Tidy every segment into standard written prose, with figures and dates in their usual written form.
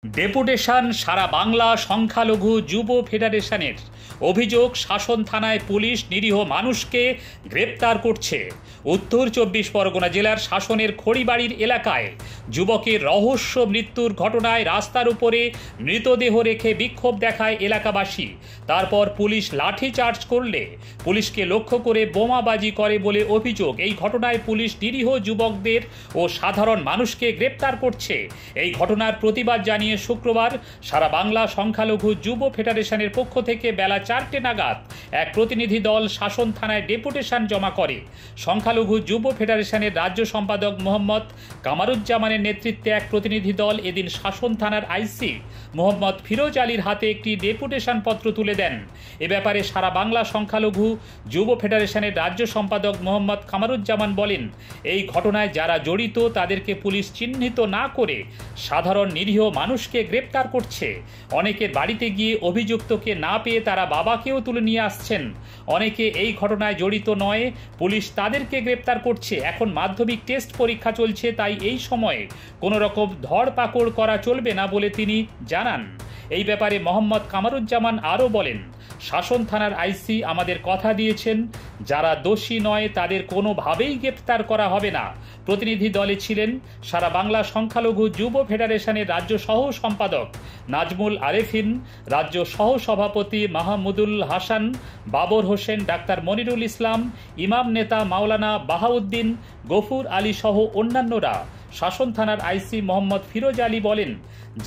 Deputation সারা বাংলা সংখ্যালঘু যুব ফেডারেশনের অভিযোগ, শাসন থানায় পুলিশ নিরীহ মানুষকে গ্রেপ্তার করছে। উত্তর 24 পরগনা জেলার শাসনের খড়িবাড়ির এলাকায় যুবকের রহস্য মৃত্যুর ঘটনায় রাস্তার উপরে মৃতদেহ রেখে বিক্ষোভ দেখায় এলাকাবাসী। তারপর পুলিশ লাঠিচার্জ করলে পুলিশকে লক্ষ্য করে বোমাবাজি করে বলে অভিযোগ। এই ঘটনায় পুলিশ নিরীহ যুবকদের ও সাধারণ মানুষকে গ্রেপ্তার করছে। এই ঘটনার প্রতিবাদ জানিয়ে শুক্রবার সারা বাংলা সংখ্যালঘু যুব ফেডারেশনের পক্ষ থেকে বেলা 4টে নাগাদ এক প্রতিনিধি দল শাসন থানায় ডেপুটেশন জমা করে। সংখ্যালঘু যুব ফেডারেশনের রাজ্য সম্পাদক মোহাম্মদ কামারুজ্জামানের নেতৃত্বে এক প্রতিনিধি দল এদিন শাসন থানার আইসি মোহাম্মদ ফিরোজ আলীর হাতে একটি ডেপুটেশন পত্র তুলে দেন। এ ব্যাপারে সারা বাংলা সংখ্যালঘু যুব ফেডারেশনের রাজ্য সম্পাদক মোহাম্মদ কামারুজ্জামান বলেন, এই ঘটনায় যারা জড়িত তাদেরকে পুলিশ চিহ্নিত না করে সাধারণ নিরীহ মানুষকে গ্রেপ্তার করছে। অনেকের বাড়িতে গিয়ে অভিযুক্তকে না পেয়ে তারা বাবাকেও তুলে নিয়ে আসছেন। অনেকে এই ঘটনায় জড়িত নয়, পুলিশ তাদেরকে গ্রেপ্তার করছে। এখন মাধ্যমিক টেস্ট পরীক্ষা চলছে, তাই এই সময়ে কোনো রকম ধরপাকড় করা চলবে না বলে তিনি জানান। এই ব্যাপারে মোহাম্মদ কামারুজ্জামান আরও বলেন, শাসন থানার আইসি আমাদের কথা দিয়েছেন, যারা দোষী নয় তাদের কোনোভাবেই গ্রেপ্তার করা হবে না। প্রতিনিধি দলে ছিলেন সারা বাংলা সংখ্যালঘু যুব ফেডারেশনের রাজ্য সহ সম্পাদক নাজমুল আরেফিন, রাজ্য সহ সভাপতি মাহমুদুল হাসান, বাবর হোসেন, ডাক্তার মনিরুল ইসলাম, ইমাম নেতা মাওলানা বাহাউদ্দিন, গফুর আলী সহ অন্যান্যরা। শাসন থানার আইসি মোহাম্মদ ফিরোজ আলী বলেন,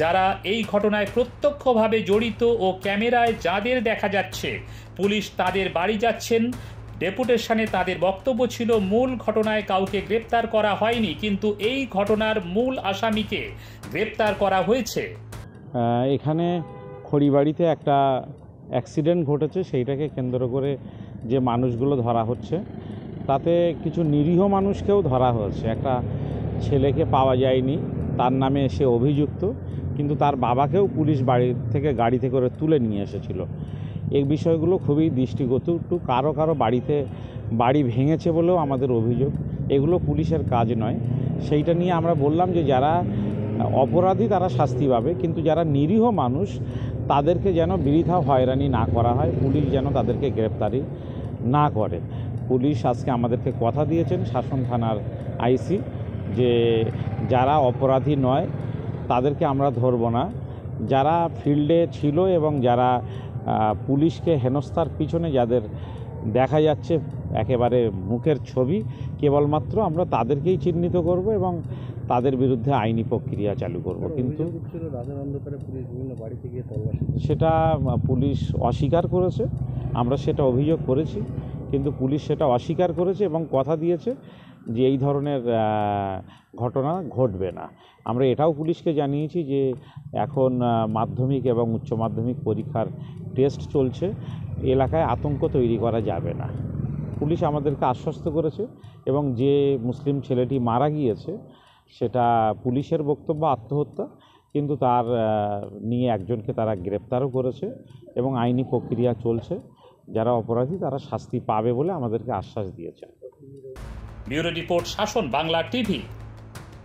যারা এই ঘটনায় প্রত্যক্ষভাবে জড়িত ও ক্যামেরায় যাদের দেখা যাচ্ছে পুলিশ তাদের বাড়ি যাচ্ছেন। ডেপুটেশনে তাদের বক্তব্য ছিল, মূল ঘটনায় কাউকে গ্রেপ্তার করা হয়নি, কিন্তু এই ঘটনার মূল আসামিকে গ্রেপ্তার করা হয়েছে। এখানে খড়িবাড়িতে একটা অ্যাক্সিডেন্ট ঘটেছে, সেইটাকে কেন্দ্র করে যে মানুষগুলো ধরা হচ্ছে তাতে কিছু নিরীহ মানুষকেও ধরা হয়েছে। একটা ছেলেকে পাওয়া যায়নি, তার নামে সে অভিযুক্ত, কিন্তু তার বাবাকেও পুলিশ গাড়িতে করে তুলে নিয়ে এসেছিল। এই বিষয়গুলো খুবই দৃষ্টিকটু। কারো বাড়িতে বাড়ি ভেঙেছে বলেও আমাদের অভিযোগ। এগুলো পুলিশের কাজ নয়। সেইটা নিয়ে আমরা বললাম যে যারা অপরাধী তারা শাস্তি পাবে, কিন্তু যারা নিরীহ মানুষ তাদেরকে যেন বৃথা হয়রানি না করা হয়, পুলিশ যেন তাদেরকে গ্রেপ্তারি না করে। পুলিশ আজকে আমাদেরকে কথা দিয়েছেন, শাসন থানার আইসি, যে যারা অপরাধী নয় তাদেরকে আমরা ধরব না। যারা ফিল্ডে ছিল এবং যারা পুলিশকে হেনস্থার পিছনে যাদের দেখা যাচ্ছে একেবারে মুখের ছবি, কেবলমাত্র আমরা তাদেরকেই চিহ্নিত করব এবং তাদের বিরুদ্ধে আইনি প্রক্রিয়া চালু করব। কিন্তু সেটা পুলিশ অস্বীকার করেছে। আমরা সেটা অভিযোগ করেছি, কিন্তু পুলিশ সেটা অস্বীকার করেছে এবং কথা দিয়েছে যে এই ধরনের ঘটনা ঘটবে না। আমরা এটাও পুলিশকে জানিয়েছি যে এখন মাধ্যমিক এবং উচ্চ মাধ্যমিক পরীক্ষার টেস্ট চলছে, এলাকায় আতঙ্ক তৈরি করা যাবে না। পুলিশ আমাদেরকে আশ্বস্ত করেছে এবং যে মুসলিম ছেলেটি মারা গিয়েছে সেটা পুলিশের বক্তব্য আত্মহত্যা, কিন্তু তার নিয়ে একজনকে তারা গ্রেপ্তারও করেছে এবং আইনি প্রক্রিয়া চলছে। যারা অপরাধী তারা শাস্তি পাবে বলে আমাদেরকে আশ্বাস দিয়েছে। ব্যুরো রিপোর্ট, শাসন বাংলা টিভি।